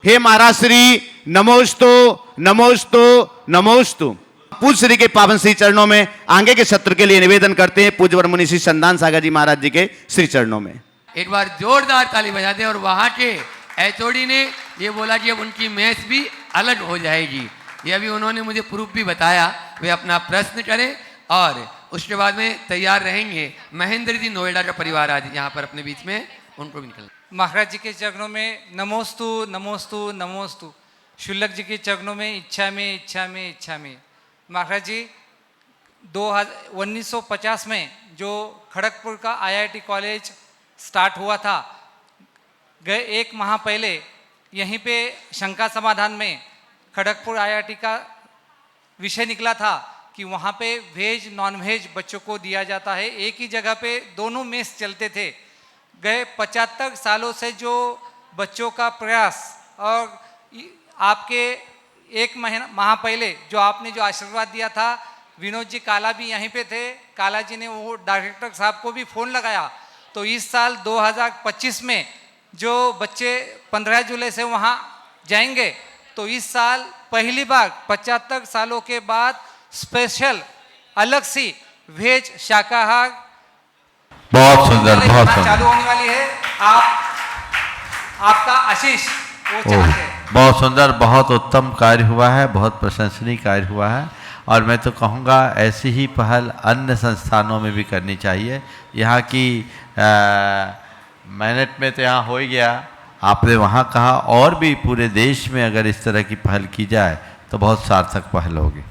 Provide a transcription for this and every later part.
हे महाराज श्री नमोस्तु नमोस्तु नमोस्तु। पूज्य श्री के पावन श्री चरणों में आगे के सत्र के लिए निवेदन करते हैं पूज्य मुनि श्री संदान सागर जी महाराज जी के श्री चरणों में। एक बार जोरदार ताली बजा दें। और वहां के एचओडी ने ये बोला कि अब उनकी मैच भी अलग हो जाएगी। ये अभी उन्होंने मुझे प्रूफ भी बताया। वे अपना प्रश्न करें और उसके बाद में तैयार रहेंगे। महेंद्र जी नोएडा का परिवार आज यहाँ पर अपने बीच में, उनको भी निकलना। महाराज जी के चरणों में नमोस्तु नमोस्तु नमोस्तु। शुल्लक जी के चरणों में इच्छा में इच्छा में इच्छा में। महाराज जी 1950 में जो खड़गपुर का आईआईटी कॉलेज स्टार्ट हुआ था, गए एक माह पहले यहीं पे शंका समाधान में खड़गपुर आईआईटी का विषय निकला था कि वहाँ पे वेज नॉन वेज बच्चों को दिया जाता है। एक ही जगह पे दोनों मेस चलते थे। गए 75 सालों से जो बच्चों का प्रयास, और आपके एक माह पहले जो आपने जो आशीर्वाद दिया था, विनोद जी काला भी यहीं पे थे। काला जी ने वो डायरेक्टर साहब को भी फ़ोन लगाया। तो इस साल 2025 में जो बच्चे 15 जुलाई से वहाँ जाएंगे, तो इस साल पहली बार 75 सालों के बाद स्पेशल अलग सी वेज शाकाहार बहुत सुंदर, बहुत सुंदर चालू होने वाली है। आपका आशीष वो चाहते हैं। बहुत सुंदर, बहुत उत्तम कार्य हुआ है, बहुत प्रशंसनीय कार्य हुआ है। और मैं तो कहूँगा ऐसी ही पहल अन्य संस्थानों में भी करनी चाहिए। यहाँ की मैनेट में तो यहाँ हो ही गया, आपने वहाँ कहा, और भी पूरे देश में अगर इस तरह की पहल की जाए तो बहुत सार्थक पहल होगी।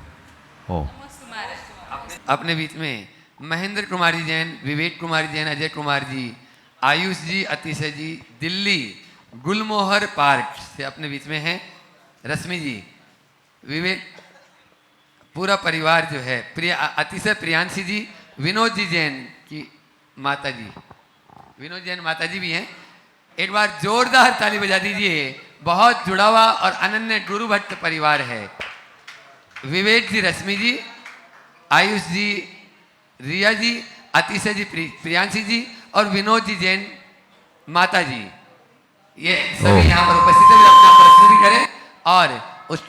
अपने बीच में महेंद्र कुमारी जैन, विवेक कुमारी जैन, अजय कुमार जी, आयुष जी, अतिशय जी, दिल्ली गुलमोहर पार्क से अपने बीच में हैं। रश्मि जी, विवेक, पूरा परिवार जो है, अतिशय प्रियांशी जी, विनोद जी जैन की माता जी, विनोद जैन माता जी भी हैं। एक बार जोरदार ताली बजा दीजिए। बहुत जुड़ा हुआ और अनन्य गुरु भक्त परिवार है। विवेक जी, रश्मि जी, आयुष जी, रिया जी, अतिशय जी, प्रियांशी जी और विनोद जी जैन माता जी, ये सभी यहाँ पर उपस्थित है। अपना प्रश्न भी करें और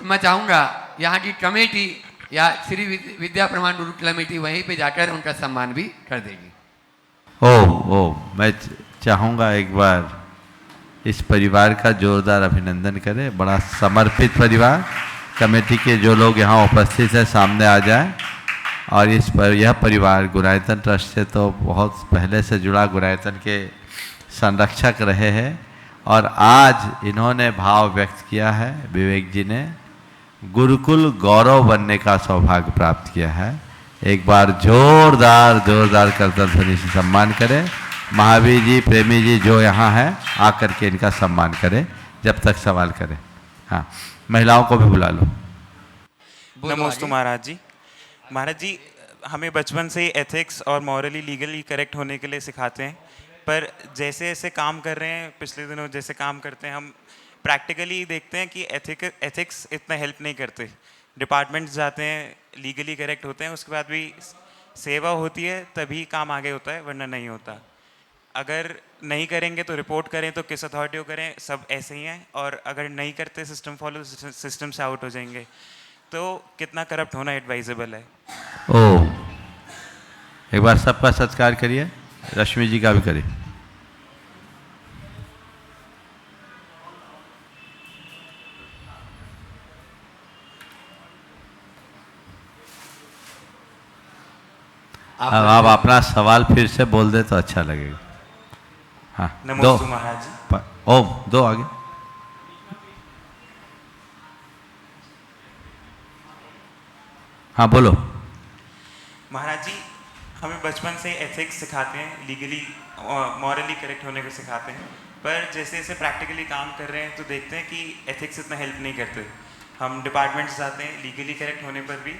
मैं चाहूँगा यहाँ की कमेटी या श्री विद्या प्रमाण गुरु कमेटी वहीं पे जाकर उनका सम्मान भी कर देगी। मैं चाहूँगा एक बार इस परिवार का जोरदार अभिनंदन करें। बड़ा समर्पित परिवार। कमेटी के जो लोग यहाँ उपस्थित हैं सामने आ जाएं। और यह परिवार गुरायतन ट्रस्ट से तो बहुत पहले से जुड़ा, गुरायतन के संरक्षक रहे हैं। और आज इन्होंने भाव व्यक्त किया है, विवेक जी ने गुरुकुल गौरव बनने का सौभाग्य प्राप्त किया है। एक बार जोरदार जोरदार करतल ध्वनि से सम्मान करें। महावीर जी, प्रेमी जी जो यहाँ हैं आकर के इनका सम्मान करें जब तक सवाल करें। हाँ, महिलाओं को भी बुला लो। नमोस्तु महाराज जी। महाराज जी, हमें बचपन से ही एथिक्स और मॉरली लीगली करेक्ट होने के लिए सिखाते हैं, पर जैसे जैसे काम कर रहे हैं, पिछले दिनों जैसे काम करते हैं, हम प्रैक्टिकली देखते हैं कि एथिक्स इतना हेल्प नहीं करते। डिपार्टमेंट्स जाते हैं, लीगली करेक्ट होते हैं, उसके बाद भी सेवा होती है तभी काम आगे होता है, वरना नहीं होता। अगर नहीं करेंगे तो रिपोर्ट करें, तो किस अथॉरिटी को करें, सब ऐसे ही हैं। और अगर नहीं करते सिस्टम फॉलो, सिस्टम से आउट हो जाएंगे। तो कितना करप्ट होना एडवाइजेबल है? एक बार सबका सत्कार करिए। रश्मि जी का भी करिए। अब आप अपना सवाल फिर से बोल दे तो अच्छा लगेगा। हाँ, नमस्ते महाराज जी। ओम, दो आगे। हाँ बोलो। महाराज जी, हमें बचपन से एथिक्स सिखाते हैं, लीगली मॉरली करेक्ट होने को सिखाते हैं, पर जैसे जैसे प्रैक्टिकली काम कर रहे हैं तो देखते हैं कि एथिक्स इतना हेल्प नहीं करते। हम डिपार्टमेंट्स जाते हैं, लीगली करेक्ट होने पर भी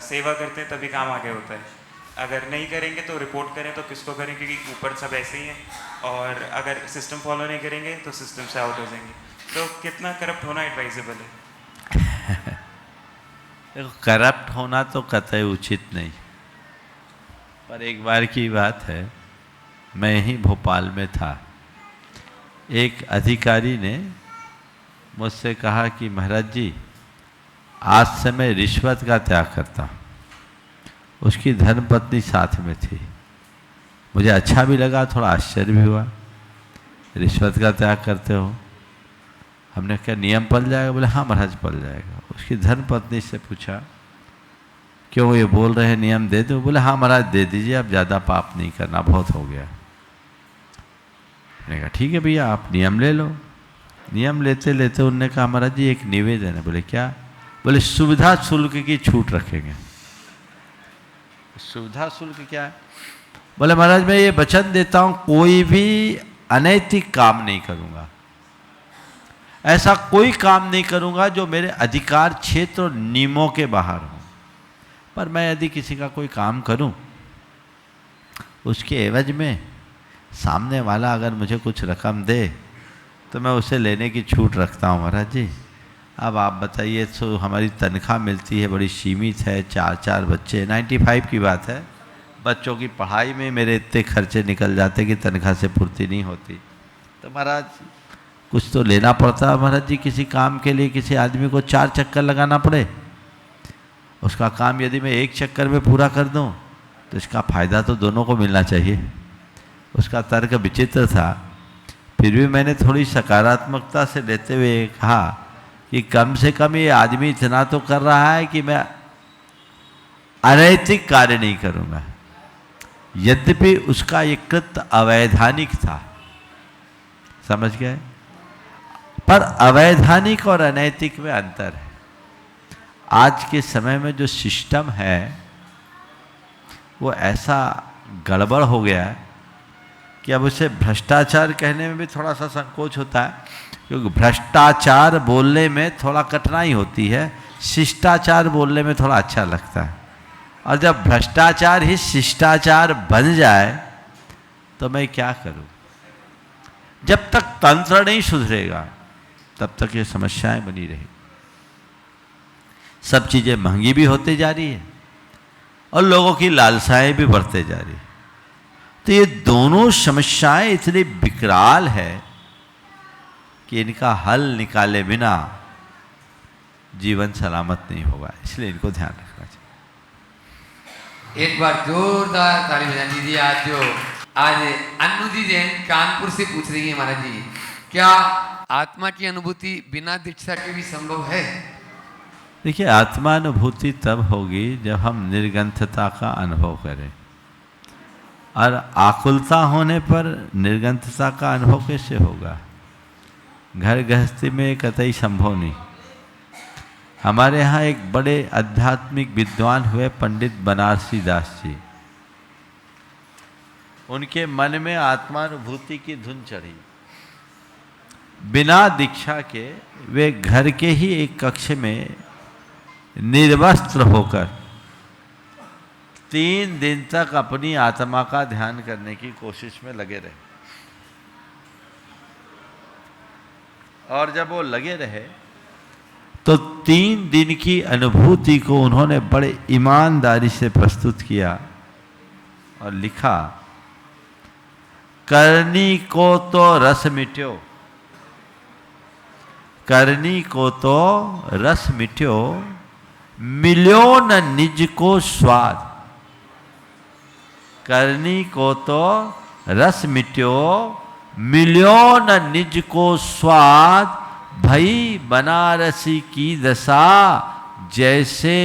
सेवा करते हैं, तभी काम आगे होता है। अगर नहीं करेंगे तो रिपोर्ट करें, तो किसको करें, क्योंकि ऊपर सब ऐसे ही हैं। और अगर सिस्टम फॉलो नहीं करेंगे तो सिस्टम से आउट हो जाएंगे। तो कितना करप्ट होना एडवाइजेबल है? देखो, करप्ट होना तो कतई उचित नहीं। पर एक बार की बात है, मैं ही भोपाल में था। एक अधिकारी ने मुझसे कहा कि महाराज जी आज से मैं रिश्वत का त्याग करता हूँ। उसकी धर्मपत्नी साथ में थी। मुझे अच्छा भी लगा, थोड़ा आश्चर्य भी हुआ, रिश्वत का त्याग करते हो। हमने कहा नियम पल जाएगा? बोले हाँ महाराज पल जाएगा। उसकी धर्मपत्नी से पूछा क्यों ये बोल रहे हैं नियम दे दो? बोले हाँ महाराज दे दीजिए, अब ज़्यादा पाप नहीं करना, बहुत हो गया। मैंने कहा ठीक है भैया आप नियम ले लो। नियम लेते लेते उनने कहा महाराज जी एक निवेदन है। बोले क्या? बोले सुविधा शुल्क की छूट रखेंगे। सुविधा शुल्क क्या है? बोले महाराज मैं ये वचन देता हूँ कोई भी अनैतिक काम नहीं करूँगा, ऐसा कोई काम नहीं करूँगा जो मेरे अधिकार क्षेत्र और नियमों के बाहर हो। पर मैं यदि किसी का कोई काम करूं, उसके एवज में सामने वाला अगर मुझे कुछ रकम दे तो मैं उसे लेने की छूट रखता हूं महाराज जी। अब आप बताइए, तो हमारी तनख्वाह मिलती है बड़ी सीमित है, 4 बच्चे, 95 की बात है, बच्चों की पढ़ाई में मेरे इतने खर्चे निकल जाते कि तनख्वाह से पूर्ति नहीं होती। तो महाराज कुछ तो लेना पड़ता है महाराज जी। किसी काम के लिए किसी आदमी को 4 चक्कर लगाना पड़े, उसका काम यदि मैं 1 चक्कर में पूरा कर दूं तो इसका फ़ायदा तो दोनों को मिलना चाहिए। उसका तर्क विचित्र था, फिर भी मैंने थोड़ी सकारात्मकता से लेते हुए कहा कि कम से कम ये आदमी इतना तो कर रहा है कि मैं अनैतिक कार्य नहीं करूँगा। यद्यपि उसका ये कृत्य अवैधानिक था, समझ गए? पर अवैधानिक और अनैतिक में अंतर है। आज के समय में जो सिस्टम है वो ऐसा गड़बड़ हो गया है कि अब उसे भ्रष्टाचार कहने में भी थोड़ा सा संकोच होता है, क्योंकि भ्रष्टाचार बोलने में थोड़ा कठिनाई होती है, शिष्टाचार बोलने में थोड़ा अच्छा लगता है। और जब भ्रष्टाचार ही शिष्टाचार बन जाए तो मैं क्या करूं? जब तक तंत्र नहीं सुधरेगा तब तक ये समस्याएं बनी रहेगी। सब चीज़ें महंगी भी होती जा रही है और लोगों की लालसाएं भी बढ़ते जा रही है। तो ये दोनों समस्याएं इतनी विकराल है कि इनका हल निकाले बिना जीवन सलामत नहीं होगा, इसलिए इनको ध्यान रखना चाहिए। एक बार जोरदार ताली बजा दीजिए। आज अन्नू जी जैन कानपुर से पूछ रही है महाराज जी, क्या आत्मा की अनुभूति बिना दीक्षा के भी संभव है? देखिए, आत्मानुभूति तब होगी जब हम निर्ग्रंथता का अनुभव करें, और आकुलता होने पर निर्ग्रंथता का अनुभव कैसे होगा? घर गृहस्थी में कतई संभव नहीं। हमारे यहाँ एक बड़े आध्यात्मिक विद्वान हुए पंडित बनारसी दास जी, उनके मन में आत्मानुभूति की धुन चढ़ी। बिना दीक्षा के वे घर के ही एक कक्ष में निर्वस्त्र होकर 3 दिन तक अपनी आत्मा का ध्यान करने की कोशिश में लगे रहे। और जब वो लगे रहे तो 3 दिन की अनुभूति को उन्होंने बड़े ईमानदारी से प्रस्तुत किया और लिखा, करनी को तो रस मिट्यो, करनी को तो रस मिट्यो, मिल्यो न निज को स्वाद। करनी को तो रस मिट्यो, मिल्यो न निज को स्वाद। भई बनारसी की दशा, जैसे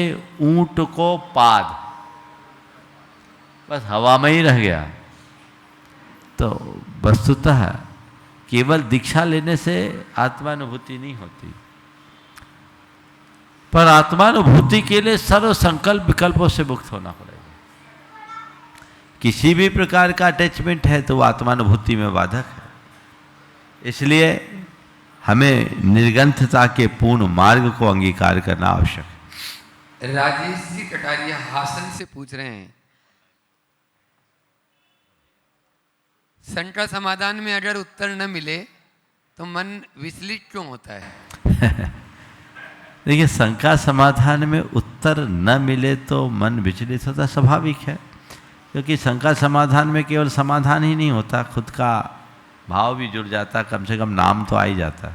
ऊंट को पाद। बस हवा में ही रह गया। तो वस्तुतः केवल दीक्षा लेने से आत्मानुभूति नहीं होती, पर आत्मानुभूति के लिए सर्व संकल्प विकल्पों से मुक्त होना पड़ेगा। किसी भी प्रकार का अटैचमेंट है तो वो आत्मानुभूति में बाधक है। इसलिए हमें निर्ग्रंथता के पूर्ण मार्ग को अंगीकार करना आवश्यक है। राजेश जी कटारिया हासन से पूछ रहे हैं, शंका समाधान में अगर उत्तर न मिले तो मन विचलित क्यों होता है? देखिए, शंका समाधान में उत्तर न मिले तो मन विचलित होता, स्वाभाविक है। क्योंकि शंका समाधान में केवल समाधान ही नहीं होता, खुद का भाव भी जुड़ जाता, कम से कम नाम तो आ ही जाता।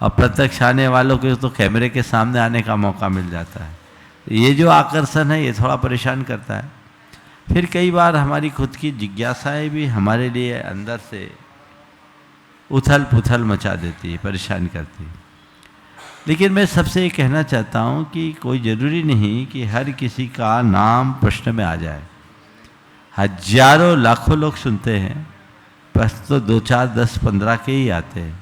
और प्रत्यक्ष आने वालों को तो कैमरे के सामने आने का मौका मिल जाता है। ये जो आकर्षण है ये थोड़ा परेशान करता है। फिर कई बार हमारी खुद की जिज्ञासाएं भी हमारे लिए अंदर से उथल पुथल मचा देती है, परेशान करती है। लेकिन मैं सबसे ये कहना चाहता हूँ कि कोई ज़रूरी नहीं कि हर किसी का नाम प्रश्न में आ जाए। हजारों लाखों लोग सुनते हैं, बस तो 2 4 10 15 के ही आते हैं।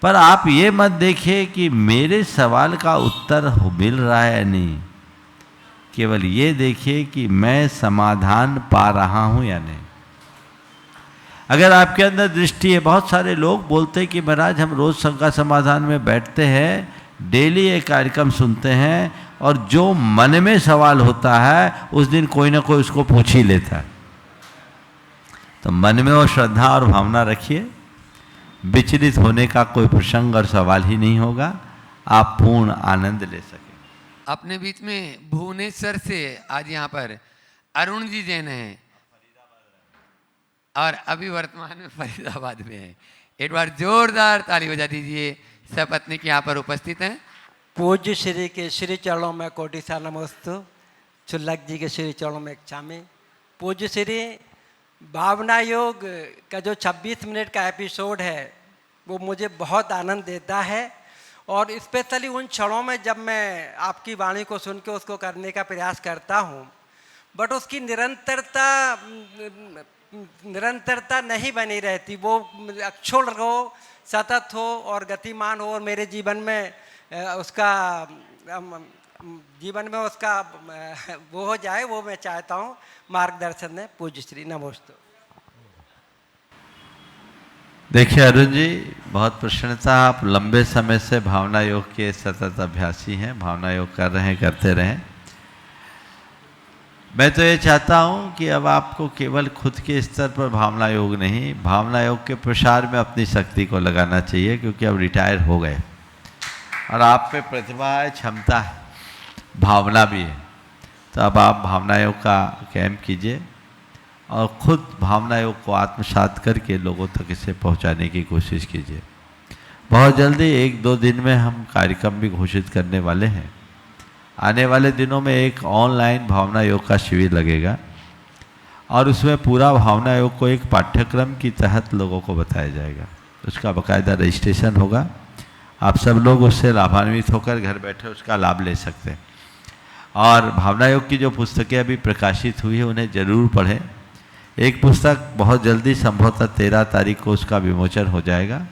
पर आप ये मत देखिए कि मेरे सवाल का उत्तर मिल रहा है या नहीं, केवल ये देखिए कि मैं समाधान पा रहा हूँ या नहीं। अगर आपके अंदर दृष्टि है, बहुत सारे लोग बोलते हैं कि महाराज हम रोज़ शंका समाधान में बैठते हैं, डेली ये कार्यक्रम सुनते हैं, और जो मन में सवाल होता है उस दिन कोई ना कोई उसको पूछ ही लेता है। तो मन में वो श्रद्धा और भावना रखिए, विचलित होने का कोई प्रसंग और सवाल ही नहीं होगा, आप पूर्ण आनंद ले सकें। अपने बीच में भुवनेश्वर से आज यहाँ पर अरुण जी जैन हैं और अभी वर्तमान में फरीदाबाद में हैं। एक बार जोरदार ताली बजा दीजिए। सपत्नीक यहाँ पर उपस्थित हैं। पूज्य श्री के श्री चरणों में कोटि सा नमस्तु। चुल्लक जी के श्री चरणों में एक चामी। पूज्य श्री भावना योग का जो 26 मिनट का एपिसोड है वो मुझे बहुत आनंद देता है, और स्पेशली उन क्षणों में जब मैं आपकी वाणी को सुन के उसको करने का प्रयास करता हूँ, बट उसकी निरंतरता नहीं बनी रहती। वो अक्षुण हो, सतत हो और गतिमान हो, और मेरे जीवन में उसका वो हो जाए, वो मैं चाहता हूँ। मार्गदर्शन है पूज्य श्री। नमस्ते। देखिए अरुण जी, बहुत प्रसन्नता, आप लंबे समय से भावना योग के सतत अभ्यासी हैं, भावना योग कर रहे हैं, करते रहें। मैं तो ये चाहता हूँ कि अब आपको केवल खुद के स्तर पर भावना योग नहीं, भावना योग के प्रसार में अपनी शक्ति को लगाना चाहिए, क्योंकि अब रिटायर हो गए और आप पे प्रतिभा है, क्षमता है, भावना भी है। तो अब आप भावना योग का कैंप कीजिए और खुद भावना योग को आत्मसात करके लोगों तक इसे पहुंचाने की कोशिश कीजिए। बहुत जल्दी 1-2 दिन में हम कार्यक्रम भी घोषित करने वाले हैं। आने वाले दिनों में एक ऑनलाइन भावना योग का शिविर लगेगा और उसमें पूरा भावना योग को एक पाठ्यक्रम की तहत लोगों को बताया जाएगा। उसका बाकायदा रजिस्ट्रेशन होगा। आप सब लोग उससे लाभान्वित होकर घर बैठे उसका लाभ ले सकते हैं। और भावना योग की जो पुस्तकें अभी प्रकाशित हुई है उन्हें ज़रूर पढ़ें। एक पुस्तक बहुत जल्दी, संभवतः 13 तारीख को उसका विमोचन हो जाएगा।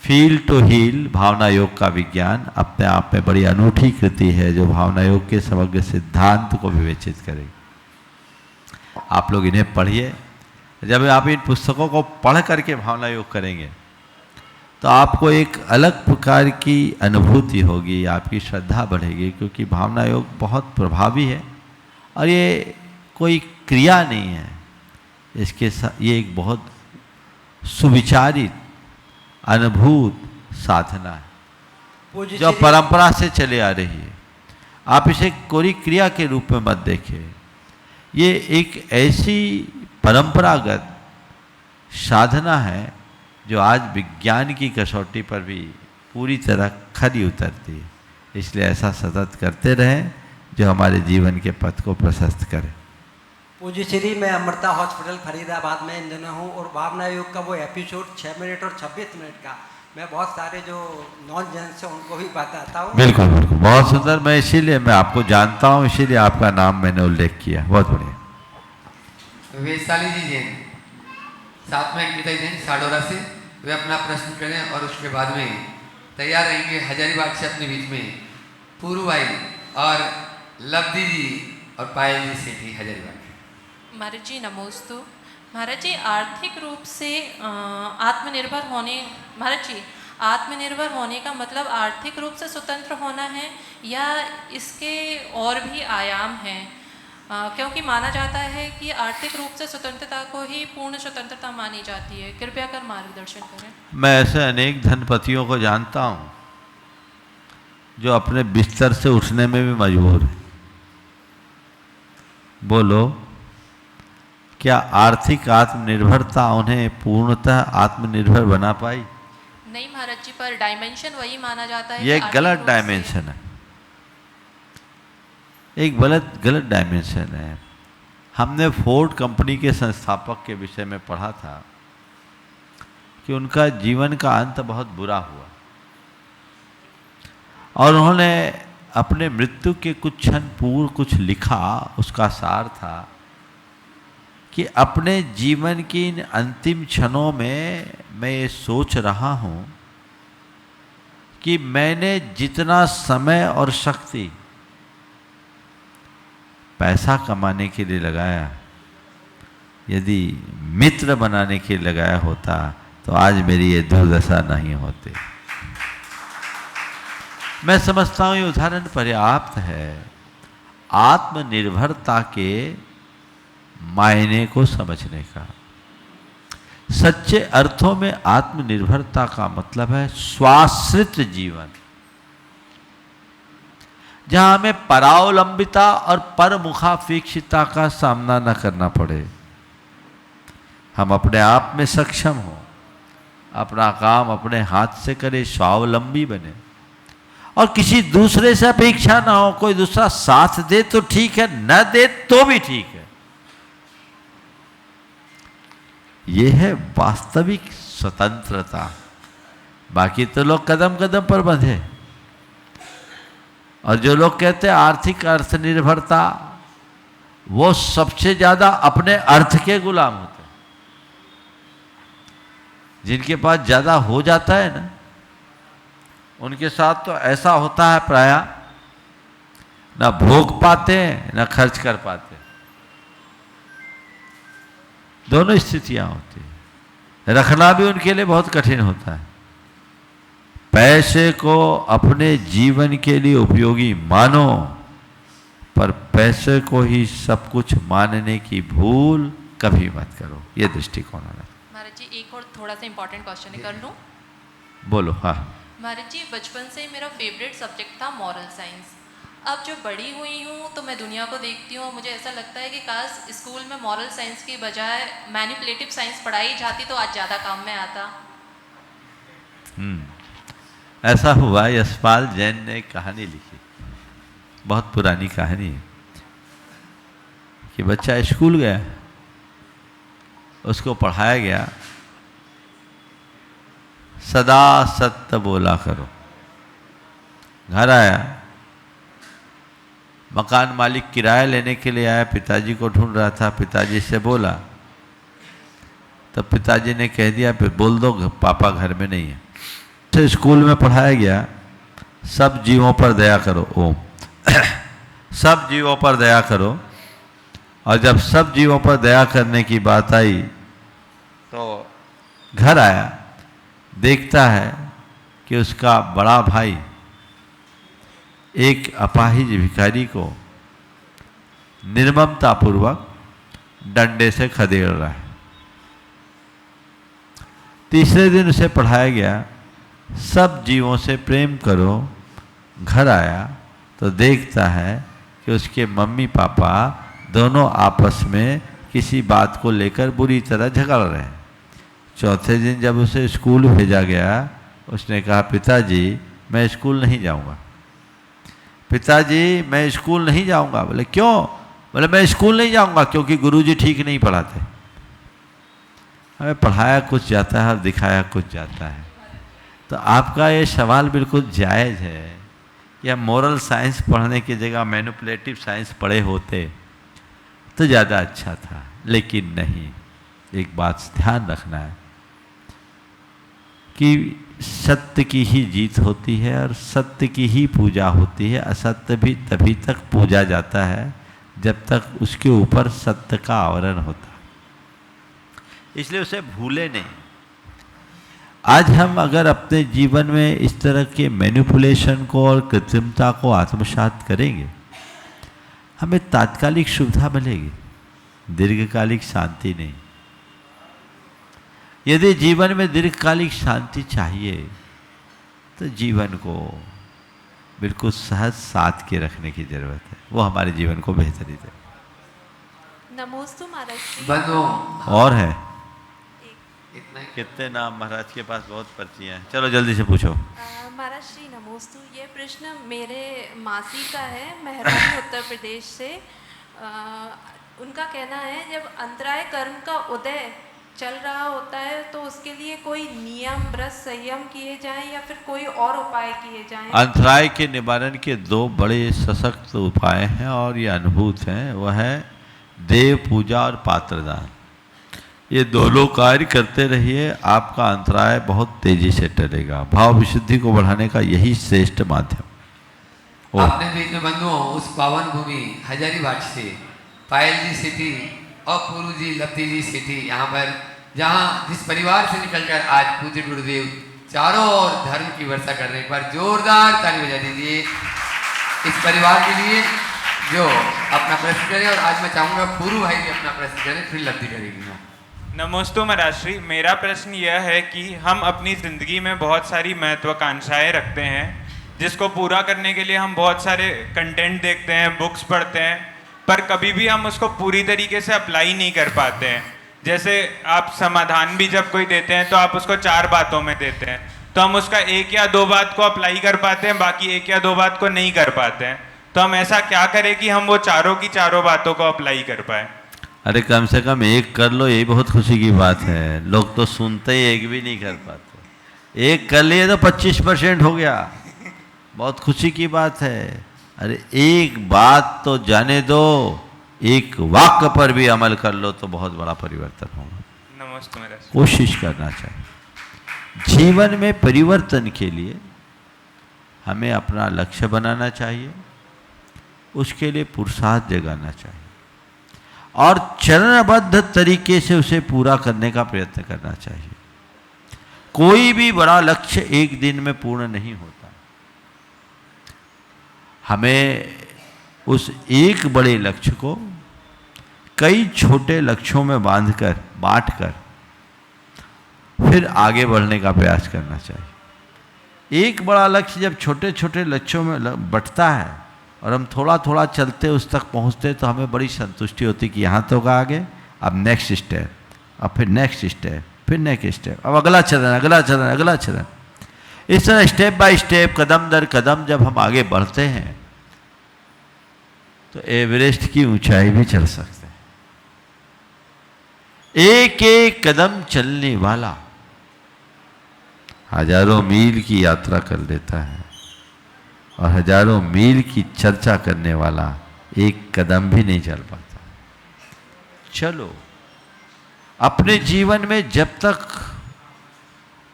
फील टू हील, भावना योग का विज्ञान, अपने आप में बड़ी अनूठी कृति है जो भावना योग के समग्र सिद्धांत को विवेचित करेगी। आप लोग इन्हें पढ़िए। जब आप इन पुस्तकों को पढ़ करके भावना योग करेंगे तो आपको एक अलग प्रकार की अनुभूति होगी, आपकी श्रद्धा बढ़ेगी, क्योंकि भावना योग बहुत प्रभावी है और ये कोई क्रिया नहीं है। इसके साथ ये एक बहुत सुविचारित अनुभूत साधना है जो परंपरा से चले आ रही है। आप इसे कोई क्रिया के रूप में मत देखिए। ये एक ऐसी परंपरागत साधना है जो आज विज्ञान की कसौटी पर भी पूरी तरह खरी उतरती है। इसलिए ऐसा सतत करते रहें जो हमारे जीवन के पथ को प्रशस्त करे। पूज्य श्री, मैं अमृता हॉस्पिटल फरीदाबाद में इन दिनों हूँ, और भावना योग का वो एपिसोड 6 मिनट और 26 मिनट का मैं बहुत सारे जो नॉन जेंट्स हैं उनको भी बताता हूँ। बिल्कुल बिल्कुल, बहुत सुंदर। मैं इसीलिए मैं आपको जानता हूँ, इसीलिए आपका नाम मैंने उल्लेख किया। बहुत बढ़िया। वैशाली जी जैन, साथ में अंकिता जैन साडोरा से, वे अपना प्रश्न करें और उसके बाद में तैयार रहेंगे हजारीबाग से अपने बीच में पूरू भाई और लब्धि जी और पायल जी सेठी हजारीबाग। महाराज जी नमोस्तु। महाराज जी, आर्थिक रूप से आत्मनिर्भर होने, महाराज जी आत्मनिर्भर होने का मतलब आर्थिक रूप से स्वतंत्र होना है या इसके और भी आयाम हैं? क्योंकि माना जाता है कि आर्थिक रूप से स्वतंत्रता को ही पूर्ण स्वतंत्रता मानी जाती है। कृपया कर मार्गदर्शन करें। मैं ऐसे अनेक धनपतियों को जानता हूँ जो अपने बिस्तर से उठने में भी मजबूर है। बोलो, क्या आर्थिक आत्मनिर्भरता उन्हें पूर्णतः आत्मनिर्भर बना पाई? नहीं महाराज जी, पर डायमेंशन वही माना जाता है ये कि गलत आर्थिक रूप से- डायमेंशन है, एक गलत डायमेंशन है। हमने फोर्ड कंपनी के संस्थापक के विषय में पढ़ा था कि उनका जीवन का अंत बहुत बुरा हुआ और उन्होंने अपने मृत्यु के कुछ क्षण पूर्व कुछ लिखा। उसका सार था कि अपने जीवन की इन अंतिम क्षणों में मैं ये सोच रहा हूँ कि मैंने जितना समय और शक्ति पैसा कमाने के लिए लगाया, यदि मित्र बनाने के लिए लगाया होता तो आज मेरी ये दुर्दशा नहीं होती। मैं समझता हूँ ये उदाहरण पर्याप्त है आत्मनिर्भरता के मायने को समझने का। सच्चे अर्थों में आत्मनिर्भरता का मतलब है स्वाश्रित जीवन, जहां हमें परावलंबिता और परमुखापेक्षिता का सामना न करना पड़े। हम अपने आप में सक्षम हो, अपना काम अपने हाथ से करें, स्वावलंबी बने और किसी दूसरे से अपेक्षा ना हो। कोई दूसरा साथ दे तो ठीक है, न दे तो भी ठीक है। यह है वास्तविक स्वतंत्रता। बाकी तो लोग कदम कदम पर बंधे, और जो लोग कहते हैं आर्थिक अर्थनिर्भरता, वो सबसे ज्यादा अपने अर्थ के गुलाम होते हैं। जिनके पास ज्यादा हो जाता है ना, उनके साथ तो ऐसा होता है प्रायः ना भोग पाते हैं ना खर्च कर पाते। दोनों स्थितियां होती हैं। रखना भी उनके लिए बहुत कठिन होता है। पैसे को अपने जीवन के लिए उपयोगी मानो, पर पैसे को ही सब कुछ मानने की भूल कभी मत करो। ये दृष्टिकोण है। महाराज जी एक और थोड़ा सा इम्पोर्टेंट क्वेश्चन कर लूँ? बोलो। हाँ महाराज जी, बचपन से मेरा फेवरेट सब्जेक्ट था मॉरल साइंस। अब जो बड़ी हुई हूँ तो मैं दुनिया को देखती हूँ, मुझे ऐसा लगता है कि काश स्कूल में मॉरल साइंस की बजाय मैनिपुलेटिव साइंस पढ़ाई जाती तो आज ज़्यादा काम में आता। ऐसा हुआ। यशपाल जैन ने एक कहानी लिखी, बहुत पुरानी कहानी है, कि बच्चा स्कूल गया, उसको पढ़ाया गया सदा सत्य बोला करो। घर आया, मकान मालिक किराया लेने के लिए आया, पिताजी को ढूंढ रहा था। पिताजी से बोला तो पिताजी ने कह दिया बोल दो पापा घर में नहीं है। तो स्कूल में पढ़ाया गया सब जीवों पर दया करो। ओम सब जीवों पर दया करो। और जब सब जीवों पर दया करने की बात आई तो घर आया, देखता है कि उसका बड़ा भाई एक अपाहिज भिखारी को निर्ममतापूर्वक डंडे से खदेड़ रहा है। तीसरे दिन उसे पढ़ाया गया सब जीवों से प्रेम करो। घर आया तो देखता है कि उसके मम्मी पापा दोनों आपस में किसी बात को लेकर बुरी तरह झगड़ रहे हैं। चौथे दिन जब उसे स्कूल भेजा गया, उसने कहा पिताजी मैं स्कूल नहीं जाऊंगा। पिताजी मैं स्कूल नहीं जाऊंगा। बोले क्यों? बोले मैं स्कूल नहीं जाऊंगा क्योंकि गुरुजी ठीक नहीं पढ़ाते। हमें पढ़ाया कुछ जाता है और दिखाया कुछ जाता है। तो आपका ये सवाल बिल्कुल जायज़ है कि हम मोरल साइंस पढ़ने की जगह मैनिपुलेटिव साइंस पढ़े होते तो ज़्यादा अच्छा था, लेकिन नहीं। एक बात ध्यान रखना है कि सत्य की ही जीत होती है और सत्य की ही पूजा होती है। असत्य भी तभी तक पूजा जाता है जब तक उसके ऊपर सत्य का आवरण होता है। इसलिए उसे भूले नहीं। आज हम अगर अपने जीवन में इस तरह के मैनिपुलेशन को और कृत्रिमता को आत्मसात करेंगे, हमें तात्कालिक सुविधा मिलेगी, दीर्घकालिक शांति नहीं। यदि जीवन में दीर्घकालिक शांति चाहिए तो जीवन को बिल्कुल सहज साथ के रखने की जरूरत है। वो हमारे जीवन को बेहतरी दे। नमोस्तु महाराज जी। बंदो और है इतना ही। कितने नाम महाराज के पास बहुत पर्चियाँ हैं। चलो जल्दी से पूछो। महाराज श्री नमोस्तु। ये प्रश्न मेरे मासी का है, मेहरानी उत्तर प्रदेश से। उनका कहना है जब अंतराय कर्म का उदय चल रहा होता है तो उसके लिए कोई नियम व्रत संयम किए जाएं या फिर कोई और उपाय किए जाएं? अंतराय के निवारण के दो बड़े सशक्त उपाय हैं और ये अनुभूत हैं। वह है देव पूजा और पात्रदान। ये दोनों कार्य करते रहिए, आपका अंतराय बहुत तेजी से टलेगा। भाव विशुद्धि को बढ़ाने का यही श्रेष्ठ माध्यम। अपने बीच में बंधुओं उस पावन भूमि हजारीबाग से पायल जी सिटी और पुरु जी लपती जी सिटी, यहाँ पर जहाँ जिस परिवार से निकलकर आज पूज्य गुरुदेव चारों ओर धर्म की वर्षा कर रहे हैं, एक बार जोरदार ताली बजा दीजिए इस परिवार के लिए जो अपना प्रश्न करे। और आज मैं चाहूँगा पुरु भाई भी अपना प्रश्न करें, फिर लपती करेगी। नमोस्तु महाराज श्री, मेरा प्रश्न यह है कि हम अपनी ज़िंदगी में बहुत सारी महत्वाकांक्षाएं रखते हैं, जिसको पूरा करने के लिए हम बहुत सारे कंटेंट देखते हैं, बुक्स पढ़ते हैं, पर कभी भी हम उसको पूरी तरीके से अप्लाई नहीं कर पाते हैं। जैसे आप समाधान भी जब कोई देते हैं तो आप उसको 4 बातों में देते हैं, तो हम उसका 1 या 2 बात को अप्लाई कर पाते हैं, बाकी 1 या 2 बात को नहीं कर पाते हैं। तो हम ऐसा क्या करें कि हम वो चारों की चारों बातों को अप्लाई कर पाए? अरे कम से कम एक कर लो, यही बहुत खुशी की बात है। लोग तो सुनते ही एक भी नहीं कर पाते। एक कर लिए तो 25% हो गया, बहुत खुशी की बात है। अरे एक बात तो जाने दो, एक वाक्य पर भी अमल कर लो तो बहुत बड़ा परिवर्तन होगा। नमस्ते मेरा कोशिश करना चाहिए। जीवन में परिवर्तन के लिए हमें अपना लक्ष्य बनाना चाहिए, उसके लिए पुरुषार्थ जगाना चाहिए और चरणबद्ध तरीके से उसे पूरा करने का प्रयत्न करना चाहिए। कोई भी बड़ा लक्ष्य एक दिन में पूर्ण नहीं होता। हमें उस एक बड़े लक्ष्य को कई छोटे लक्ष्यों में बांटकर फिर आगे बढ़ने का प्रयास करना चाहिए। एक बड़ा लक्ष्य जब छोटे छोटे लक्ष्यों में बंटता है और हम थोड़ा थोड़ा चलते उस तक पहुंचते तो हमें बड़ी संतुष्टि होती कि यहाँ तो आगे, अब नेक्स्ट स्टेप, अब फिर नेक्स्ट स्टेप, फिर नेक्स्ट स्टेप, अब अगला चरण, अगला चरण, अगला चरण। इस तरह स्टेप बाय स्टेप, कदम दर कदम जब हम आगे बढ़ते हैं तो एवरेस्ट की ऊंचाई भी चढ़ सकते हैं। एक एक कदम चलने वाला हजारों मील की यात्रा कर लेता है और हजारों मील की चर्चा करने वाला एक कदम भी नहीं चल पाता। चलो, अपने जीवन में जब तक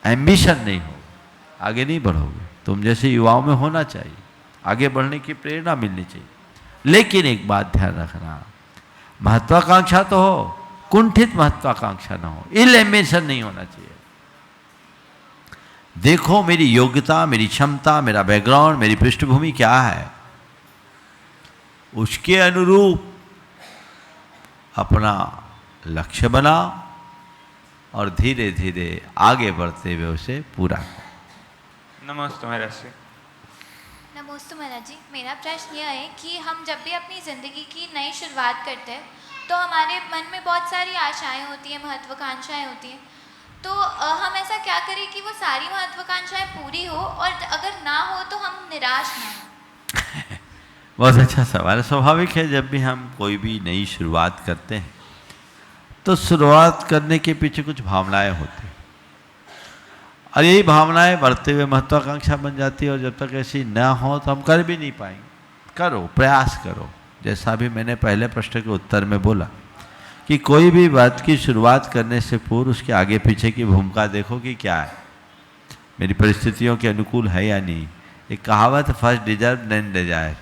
एम्बिशन नहीं हो आगे नहीं बढ़ोगे। तुम जैसे युवाओं में होना चाहिए, आगे बढ़ने की प्रेरणा मिलनी चाहिए। लेकिन एक बात ध्यान रखना, महत्वाकांक्षा तो हो, कुंठित महत्वाकांक्षा ना हो, इल एम्बिशन नहीं होना चाहिए। देखो मेरी योग्यता, मेरी क्षमता, मेरा बैकग्राउंड, मेरी पृष्ठभूमि क्या है, उसके अनुरूप अपना लक्ष्य बनाओ और धीरे धीरे आगे बढ़ते हुए उसे पूरा करो। नमस्ते महाराज जी। नमस्ते महाराज जी, मेरा प्रश्न यह है कि हम जब भी अपनी ज़िंदगी की नई शुरुआत करते हैं तो हमारे मन में बहुत सारी आशाएं होती हैं, महत्वाकांक्षाएं होती हैं। तो हम ऐसा क्या करें कि वो सारी महत्वाकांक्षाएं पूरी हो और अगर ना हो तो हम निराश ना हो? बहुत अच्छा सवाल है। स्वाभाविक है, जब भी हम कोई भी नई शुरुआत करते हैं तो शुरुआत करने के पीछे कुछ भावनाएं होती हैं और यही भावनाएं बढ़ते हुए महत्वाकांक्षा बन जाती है और जब तक ऐसी ना हो तो हम कर भी नहीं पाएंगे। करो, प्रयास करो। जैसा भी मैंने पहले प्रश्न के उत्तर में बोला कि कोई भी बात की शुरुआत करने से पूर्व उसके आगे पीछे की भूमिका देखो कि क्या है, मेरी परिस्थितियों के अनुकूल है या नहीं। एक कहावत, फर्स्ट डिजर्व देन डिजायर,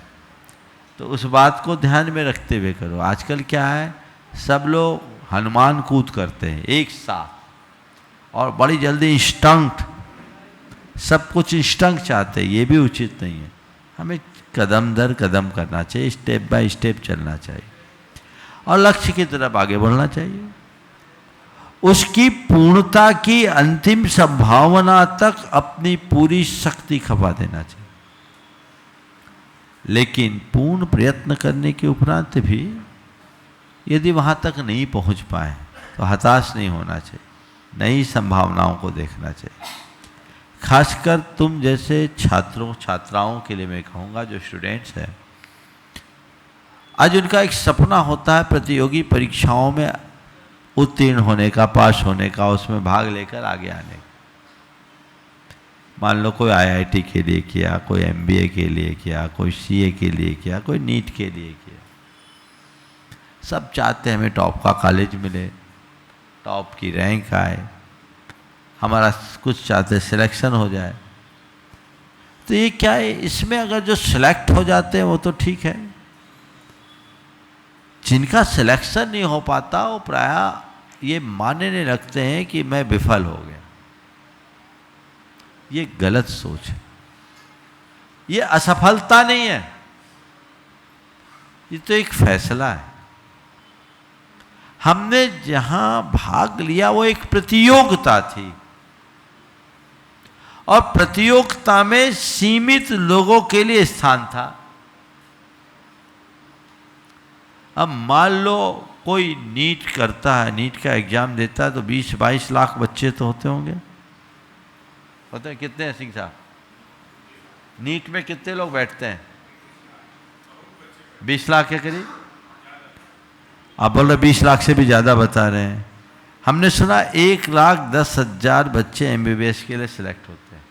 तो उस बात को ध्यान में रखते हुए करो। आजकल क्या है, सब लोग हनुमान कूद करते हैं एक साथ और बड़ी जल्दी इंस्टेंट, सब कुछ इंस्टेंट चाहते हैं, ये भी उचित नहीं है। हमें कदम दर कदम करना चाहिए, स्टेप बाय स्टेप चलना चाहिए और लक्ष्य की तरफ आगे बढ़ना चाहिए। उसकी पूर्णता की अंतिम संभावना तक अपनी पूरी शक्ति खपा देना चाहिए। लेकिन पूर्ण प्रयत्न करने के उपरांत भी यदि वहाँ तक नहीं पहुँच पाए तो हताश नहीं होना चाहिए। नई संभावनाओं को देखना चाहिए। खासकर तुम जैसे छात्रों छात्राओं के लिए मैं कहूँगा, जो स्टूडेंट्स हैं, आज उनका एक सपना होता है प्रतियोगी परीक्षाओं में उत्तीर्ण होने का, पास होने का, उसमें भाग लेकर आगे आने का। मान लो कोई IIT के लिए किया, कोई MBA के लिए किया, कोई CA के लिए किया, कोई नीट के लिए किया। सब चाहते हैं हमें टॉप का कॉलेज मिले, टॉप की रैंक आए, हमारा कुछ चाहते सिलेक्शन हो जाए। तो ये क्या है, इसमें अगर जो सिलेक्ट हो जाते हैं वो तो ठीक है, जिनका सिलेक्शन नहीं हो पाता वो प्रायः ये मानने लगते हैं कि मैं विफल हो गया। ये गलत सोच है, ये असफलता नहीं है, ये तो एक फैसला है। हमने जहां भाग लिया वो एक प्रतियोगिता थी, और प्रतियोगिता में सीमित लोगों के लिए स्थान था। अब मान लो कोई नीट करता है, नीट का एग्जाम देता है, तो 20-22 लाख बच्चे तो होते होंगे। पता है कितने हैं सिंह साहब? नीट में कितने लोग बैठते हैं? 20 लाख के करीब। आप बोल रहे 20 लाख से भी ज़्यादा बता रहे हैं। हमने सुना 1,10,000 बच्चे MBBS के लिए सिलेक्ट होते हैं।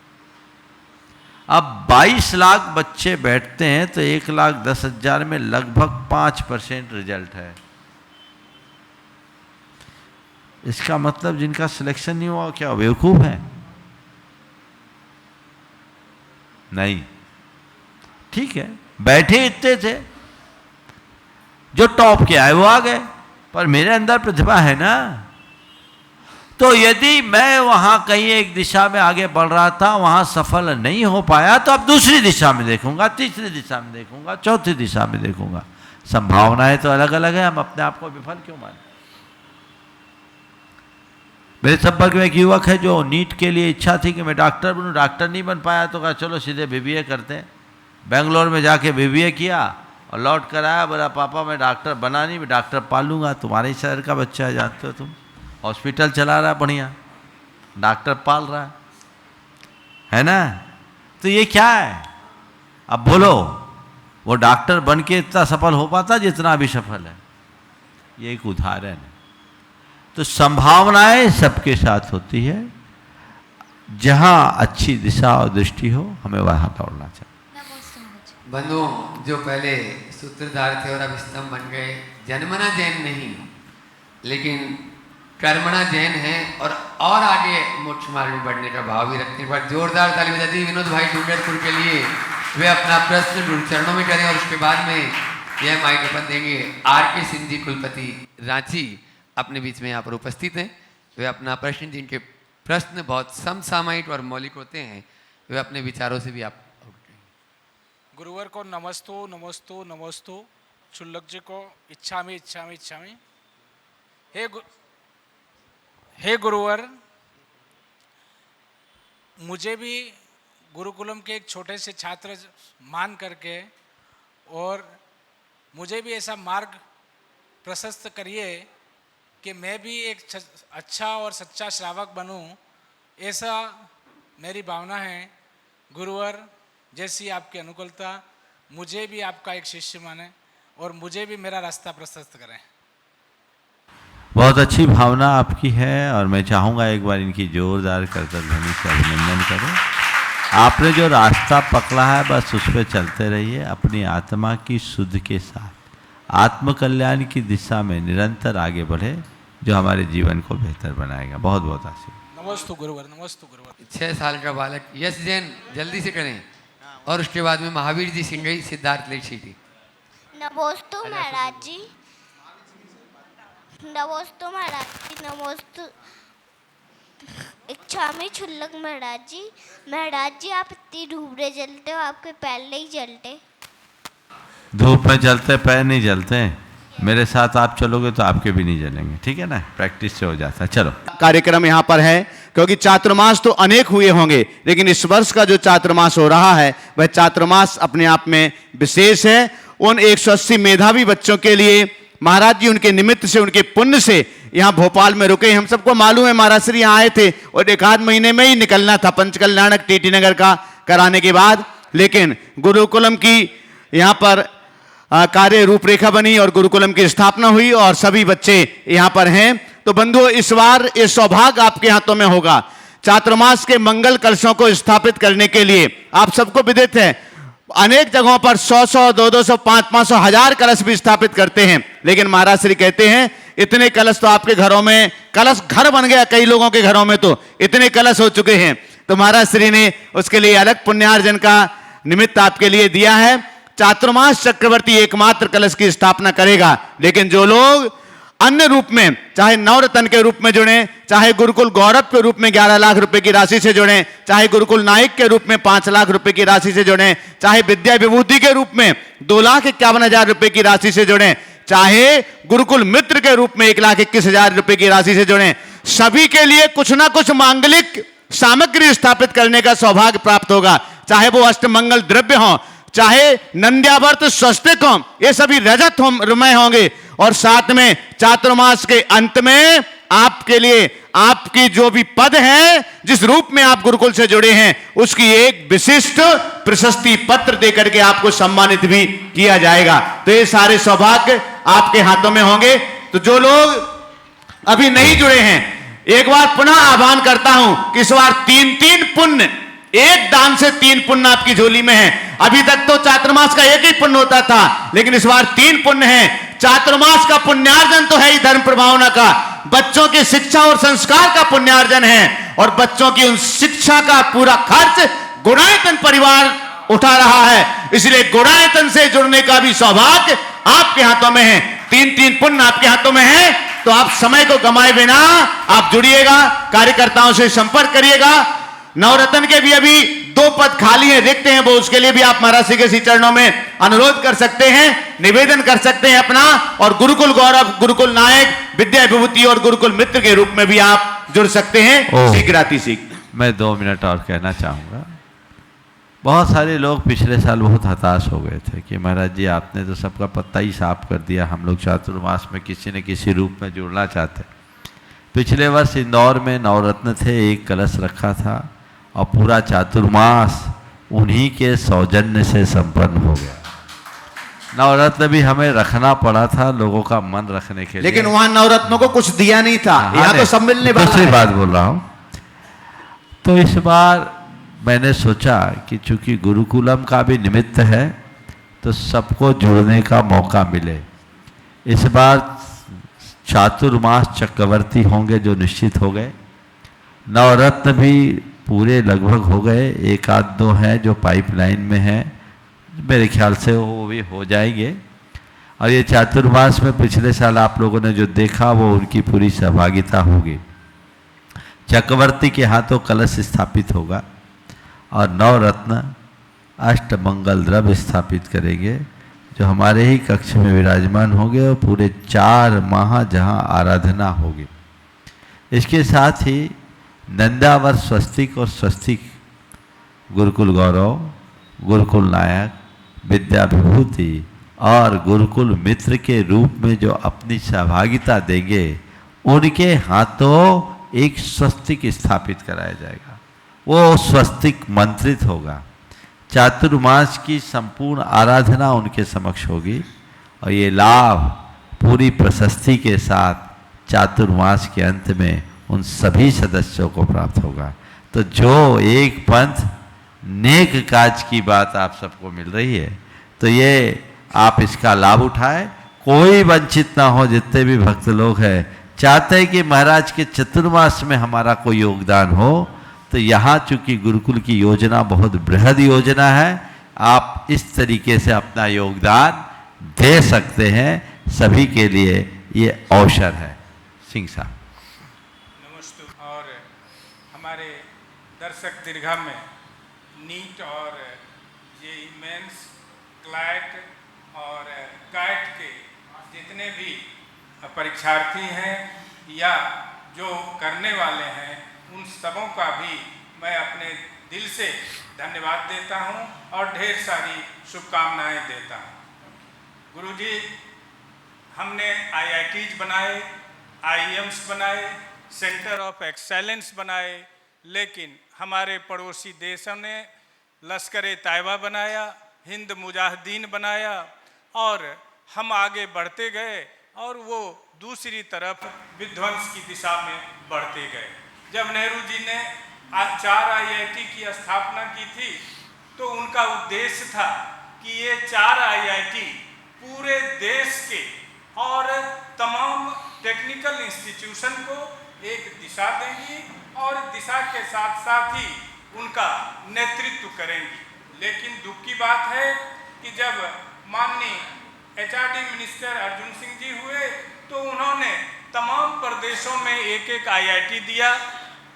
अब 22 लाख बच्चे बैठते हैं तो 1,10,000 में लगभग 5% रिजल्ट है। इसका मतलब जिनका सिलेक्शन नहीं हुआ क्या बेवकूफ़ है? नहीं, ठीक है, बैठे इतने थे, जो टॉप के आए वो आ गए, पर मेरे अंदर प्रतिभा है ना। तो यदि मैं वहां कहीं एक दिशा में आगे बढ़ रहा था, वहां सफल नहीं हो पाया, तो अब दूसरी दिशा में देखूंगा, तीसरी दिशा में देखूंगा, चौथी दिशा में देखूंगा। संभावनाएं तो अलग अलग है, हम अपने आप को विफल क्यों माने? मेरे संपर्क में एक युवक है जो नीट के लिए इच्छा थी कि मैं डॉक्टर बनूं, डॉक्टर नहीं बन पाया, तो कहा चलो सीधे BBA करते हैं। बेंगलोर में जाके BBA किया और लौट कर आया, बोला पापा मैं डॉक्टर बना नहीं, मैं डॉक्टर पालूंगा। तुम्हारे ही शहर का बच्चा है, जानते हो तुम, हॉस्पिटल चला रहा है बढ़िया, डॉक्टर पाल रहा है ना। तो ये क्या है? अब बोलो, वो डॉक्टर बन के इतना सफल हो पाता जितना अभी सफल है? ये एक उदाहरण है। तो संभावनाएं सबके साथ होती है, जहां अच्छी दिशा और दृष्टि हो हमें वहां दौड़ना चाहिए। बंधुओं, जो पहले सूत्रधार थे और अब स्तंभ बन गए, जन्मना जैन नहीं लेकिन कर्मणा जैन है, और आगे मोक्ष मार्ग में बढ़ने का भाव भी रखते हैं। पर जोरदार ताली बजा दी विनोद भाई डूंगरपुर के लिए। वे अपना प्रश्न गुरु चरणों में करें और उसके बाद में यह माइक अपन देंगे RK सिंह जी कुलपति रांची, अपने बीच में यहाँ पर उपस्थित हैं। वे अपना प्रश्न, जिनके प्रश्न बहुत समसामयिक और मौलिक होते हैं, वे अपने विचारों से भी आप गुरुवर को नमस्तो नमस्तो नमस्तो, शुल्लक जी को इच्छामि इच्छामि इच्छामि। हे गुरुवर, मुझे भी गुरुकुलम के एक छोटे से छात्र मान करके और मुझे भी ऐसा मार्ग प्रशस्त करिए कि मैं भी एक अच्छा और सच्चा श्रावक बनूं, ऐसा मेरी भावना है। गुरुवर, जैसी आपकी अनुकूलता, मुझे भी आपका एक शिष्य माने और मुझे भी मेरा रास्ता प्रशस्त करें। बहुत अच्छी भावना आपकी है, और मैं चाहूँगा एक बार इनकी जोरदार करतल ध्वनि से अभिनंदन करें। आपने जो रास्ता पकड़ा है बस उस पर चलते रहिए, अपनी आत्मा की शुद्ध के साथ आत्म कल्याण की दिशा में निरंतर आगे बढ़े, जो हमारे जीवन को बेहतर बनाएगा। बहुत बहुत आशीर्वाद। नमस्तु गुरुवर, नमस्तु गुरुवर। 6 साल का बालक यश जैन, जल्दी से करें, और उसके बाद में महावीर जी सिंगई, सिद्धार्थ लेठी। नमोस्तु महाराज जी, नमोस्तु महाराज जी, नमोस्तु इच्छामि शुल्लक महाराज जी। महाराज जी, आप इतनी धूप में जलते हो, आपके पैर नहीं जलते? धूप में जलते पैर नहीं जलते। मेरे साथ आप चलोगे तो आपके भी नहीं जलेंगे, ठीक है ना, प्रैक्टिस से हो जाता है। चलो, कार्यक्रम यहाँ पर है, क्योंकि चातुर्मास तो अनेक हुए होंगे, लेकिन इस वर्ष का जो चातुर्मास हो रहा है वह चातुर्मास अपने आप में विशेष है। उन 180 मेधावी बच्चों के लिए महाराज जी उनके निमित्त से, उनके पुण्य से यहाँ भोपाल में रुके। हम सबको मालूम है महाराज श्री यहाँ आए थे और एक आध महीने में ही निकलना था पंचकल्याणक टीटी नगर का कराने के बाद, लेकिन गुरुकुलम की यहाँ पर कार्य रूपरेखा बनी और गुरुकुलम की स्थापना हुई और सभी बच्चे यहाँ पर हैं। तो बंधुओं, इस बार ये सौभाग्य आपके हाथों में होगा। चातुर्मास के मंगल कलशों को स्थापित करने के लिए आप सबको विदित है, अनेक जगहों पर 100-100, 200-200, 500-500, 1000 कलश भी स्थापित करते हैं, लेकिन महाराज श्री कहते हैं इतने कलश तो आपके घरों में, कलश घर बन गया कई लोगों के घरों में, तो इतने कलश हो चुके हैं। तो महाराज श्री ने उसके लिए अलग पुण्यार्जन का निमित्त आपके लिए दिया है। चातुर्मास चक्रवर्ती एकमात्र कलश की स्थापना करेगा, लेकिन जो लोग अन्य रूप में, चाहे नवरत्न के रूप में जुड़े, चाहे गुरुकुल गौरव के रूप में 11 लाख रुपए की राशि से जुड़े, चाहे गुरुकुल नायक के रूप में 5 लाख रुपए की राशि से जुड़े, चाहे विद्या विभूति के रूप में 2,51,000 रुपए की राशि से जुड़े, चाहे गुरुकुल मित्र के रूप में 1,21,000 रुपए की राशि से जुड़े, सभी के लिए कुछ ना कुछ मांगलिक सामग्री स्थापित करने का सौभाग्य प्राप्त होगा। चाहे वो अष्टमंगल द्रव्य हो, चाहे नंद्यावर्त स्वस्तिक हो, ये सभी रजत रुमय होंगे। और साथ में चातुर्मास के अंत में आपके लिए आपकी जो भी पद है, जिस रूप में आप गुरुकुल से जुड़े हैं, उसकी एक विशिष्ट प्रशस्ति पत्र देकर के आपको सम्मानित भी किया जाएगा। तो ये सारे सौभाग्य आपके हाथों में होंगे। तो जो लोग अभी नहीं जुड़े हैं, एक बार पुनः आह्वान करता हूं कि इस बार 3-3 पुण्य, एक दान से 3 पुण्य आपकी झोली में है। अभी तक तो चातुर्मास का एक ही पुण्य होता था, लेकिन इस बार 3 पुण्य है। चातुर्मास का पुण्यार्जन तो है ही धर्म प्रभावना का, बच्चों की शिक्षा और संस्कार का पुण्यार्जन है, और बच्चों की उन शिक्षा का पूरा खर्च गुणायतन परिवार उठा रहा है। इसलिए गुणायतन से जुड़ने का भी सौभाग्य आपके हाथों में है। 3-3 पुण्य आपके हाथों में है। तो आप समय को गंवाए बिना आप जुड़िएगा, कार्यकर्ताओं से संपर्क करिएगा। नवरत्न के भी अभी 2 पद खाली हैं, रिक्त हैं, वो उसके लिए भी आप महाराज श्री के श्री चरणों में अनुरोध कर सकते हैं, निवेदन कर सकते हैं अपना। और गुरुकुल गौरव, गुरुकुल नायक, विद्या विभूति और गुरुकुल मित्र के रूप में भी आप जुड़ सकते हैं शीघ्रातिशीघ्र। मैं 2 मिनट और कहना चाहूँगा। बहुत सारे लोग पिछले साल बहुत हताश हो गए थे कि महाराज जी आपने तो सबका पत्ता ही साफ कर दिया, हम लोग चातुर्मास में किसी न किसी रूप में जुड़ना चाहते। पिछले वर्ष इंदौर में नवरत्न थे, 1 कलश रखा था और पूरा चातुर्मास उन्हीं के सौजन्य से संपन्न हो गया। नवरत्न भी हमें रखना पड़ा था लोगों का मन रखने के लिए, लेकिन वहां नवरत्नों को कुछ दिया नहीं था। यहाँ तो सब मिलने वाला है। दूसरी बात बोल रहा हूँ। तो इस बार मैंने सोचा कि चूंकि गुरुकुलम का भी निमित्त है तो सबको जुड़ने का मौका मिले। इस बार चातुर्मास चक्रवर्ती होंगे जो निश्चित हो गए, नवरत्न भी पूरे लगभग हो गए, 1-2 हैं जो पाइपलाइन में हैं, मेरे ख्याल से वो भी हो जाएंगे। और ये चातुर्मास में पिछले साल आप लोगों ने जो देखा वो उनकी पूरी सहभागिता होगी। चक्रवर्ती के हाथों कलश स्थापित होगा और नवरत्न अष्टमंगल द्रव्य स्थापित करेंगे जो हमारे ही कक्ष में विराजमान होंगे और पूरे 4 माह जहाँ आराधना होगी। इसके साथ ही नंदावर स्वस्तिक और स्वस्तिक, गुरुकुल गौरव, गुरुकुल नायक, विद्या विभूति और गुरुकुल मित्र के रूप में जो अपनी सहभागिता देंगे, उनके हाथों एक स्वस्तिक स्थापित कराया जाएगा। वो स्वस्तिक मंत्रित होगा। चातुर्मास की संपूर्ण आराधना उनके समक्ष होगी और ये लाभ पूरी प्रशस्ति के साथ चातुर्मास के अंत में उन सभी सदस्यों को प्राप्त होगा। तो जो एक पंथ नेक काज की बात आप सबको मिल रही है, तो ये आप इसका लाभ उठाएं, कोई वंचित ना हो। जितने भी भक्त लोग हैं चाहते हैं कि महाराज के चतुर्मास में हमारा कोई योगदान हो, तो यहाँ चूंकि गुरुकुल की योजना बहुत बृहद योजना है, आप इस तरीके से अपना योगदान दे सकते हैं। सभी के लिए ये अवसर है। सिंह साहब। नमस्ते। और हमारे दर्शक दीर्घा में नीट और ये मेंस, क्लैट और कैट के जितने भी परीक्षार्थी हैं या जो करने वाले हैं, उन सबों का भी मैं अपने दिल से धन्यवाद देता हूं और ढेर सारी शुभकामनाएं देता हूं। गुरुजी, हमने IITs बनाए, आईएम्स बनाए, सेंटर ऑफ एक्सेलेंस बनाए, लेकिन हमारे पड़ोसी देशों ने लश्कर तैयबा बनाया, हिंद मुजाहिदीन बनाया और हम आगे बढ़ते गए और वो दूसरी तरफ विध्वंस की दिशा में बढ़ते गए। जब नेहरू जी ने 4 IIT की स्थापना की थी तो उनका उद्देश्य था कि ये 4 IIT पूरे देश के और तमाम टेक्निकल इंस्टीट्यूशन को एक दिशा देंगी और दिशा के साथ साथ ही उनका नेतृत्व करेंगी। लेकिन दुख की बात है कि जब माननीय HRD मिनिस्टर अर्जुन सिंह जी हुए तो उन्होंने तमाम प्रदेशों में एक एक IIT दिया।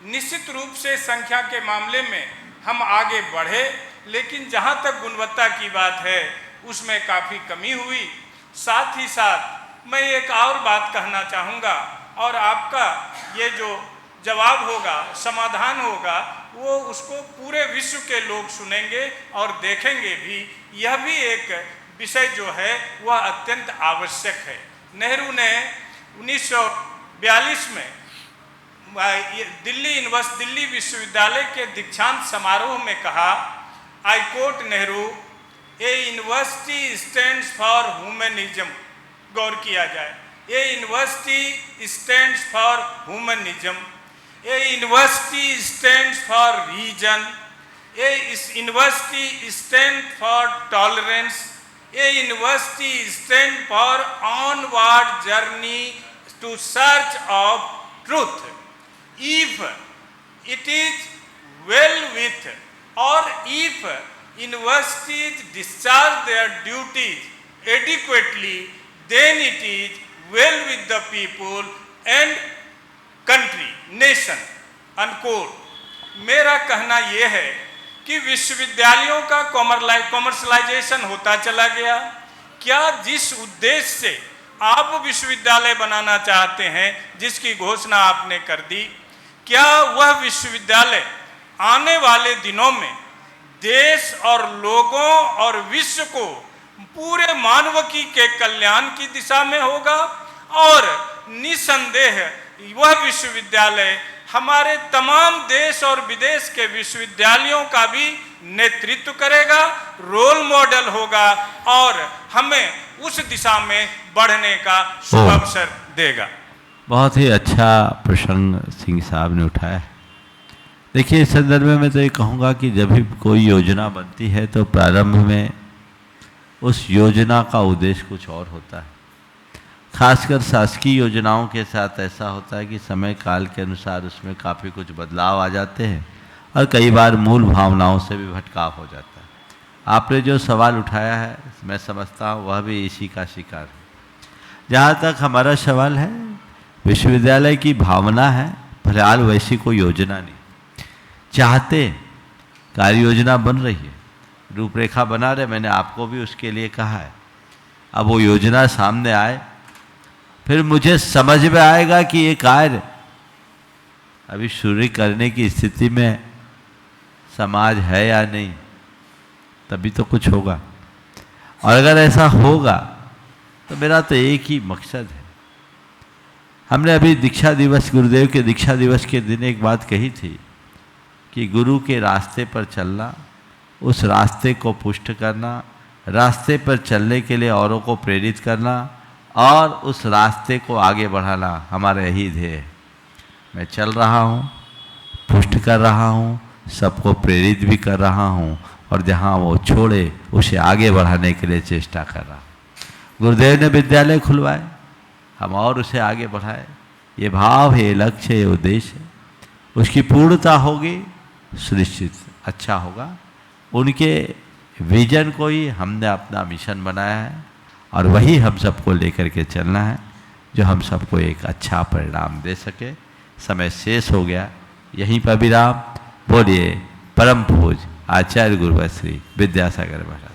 निश्चित रूप से संख्या के मामले में हम आगे बढ़े, लेकिन जहाँ तक गुणवत्ता की बात है उसमें काफ़ी कमी हुई। साथ ही साथ मैं एक और बात कहना चाहूँगा और आपका ये जो जवाब होगा, समाधान होगा, वो उसको पूरे विश्व के लोग सुनेंगे और देखेंगे भी। यह भी एक विषय जो है वह अत्यंत आवश्यक है। नेहरू ने 1942 में दिल्ली विश्वविद्यालय के दीक्षांत समारोह में कहा, I quote Nehru, a university stands for humanism. गौर किया जाए, a university stands for humanism, a university stands for reason, a university stand for tolerance, a university stand for onward journey to search of truth. If it is well with or if universities discharge their duties adequately, then it is well with the people and country, nation, unquote। मेरा कहना यह है कि विश्वविद्यालयों का commercialisation होता चला गया। क्या जिस उद्देश्य से आप विश्वविद्यालय बनाना चाहते हैं, जिसकी घोषणा आपने कर दी, क्या वह विश्वविद्यालय आने वाले दिनों में देश और लोगों और विश्व को पूरे मानवकी के कल्याण की दिशा में होगा? और निसंदेह वह विश्वविद्यालय हमारे तमाम देश और विदेश के विश्वविद्यालयों का भी नेतृत्व करेगा, रोल मॉडल होगा और हमें उस दिशा में बढ़ने का शुभ अवसर देगा। बहुत ही अच्छा प्रसंग सिंह साहब ने उठाया है। देखिए, इस संदर्भ में मैं तो ये कहूँगा कि जब भी कोई योजना बनती है तो प्रारंभ में उस योजना का उद्देश्य कुछ और होता है। खासकर शासकीय योजनाओं के साथ ऐसा होता है कि समय काल के अनुसार उसमें काफ़ी कुछ बदलाव आ जाते हैं और कई बार मूल भावनाओं से भी भटकाव हो जाता है। आपने जो सवाल उठाया है मैं समझता हूँ वह भी इसी का शिकार है। जहाँ तक हमारा सवाल है, विश्वविद्यालय की भावना है, फिलहाल वैसी कोई योजना नहीं। चाहते कार्य योजना बन रही है, रूपरेखा बना रहे, मैंने आपको भी उसके लिए कहा है। अब वो योजना सामने आए, फिर मुझे समझ में आएगा कि ये कार्य अभी शुरू करने की स्थिति में समाज है या नहीं, तभी तो कुछ होगा। और अगर ऐसा होगा तो मेरा तो एक ही मकसद है। हमने अभी दीक्षा दिवस, गुरुदेव के दीक्षा दिवस के दिन एक बात कही थी कि गुरु के रास्ते पर चलना, उस रास्ते को पुष्ट करना, रास्ते पर चलने के लिए औरों को प्रेरित करना और उस रास्ते को आगे बढ़ाना हमारा यही ध्येय है। मैं चल रहा हूँ, पुष्ट कर रहा हूँ, सबको प्रेरित भी कर रहा हूँ और जहाँ वो छोड़े उसे आगे बढ़ाने के लिए चेष्टा कर रहा हूँ। गुरुदेव ने विद्यालय खुलवाए, हम और उसे आगे बढ़ाए। ये भाव है, ये लक्ष्य है, ये उद्देश्य है। उसकी पूर्णता होगी, सुनिश्चित अच्छा होगा। उनके विजन को ही हमने अपना मिशन बनाया है और वही हम सबको लेकर के चलना है, जो हम सबको एक अच्छा परिणाम दे सके। समय शेष हो गया, यहीं पर विराम। बोलिए परम पूज्य आचार्य गुरुवर श्री विद्यासागर महाराज।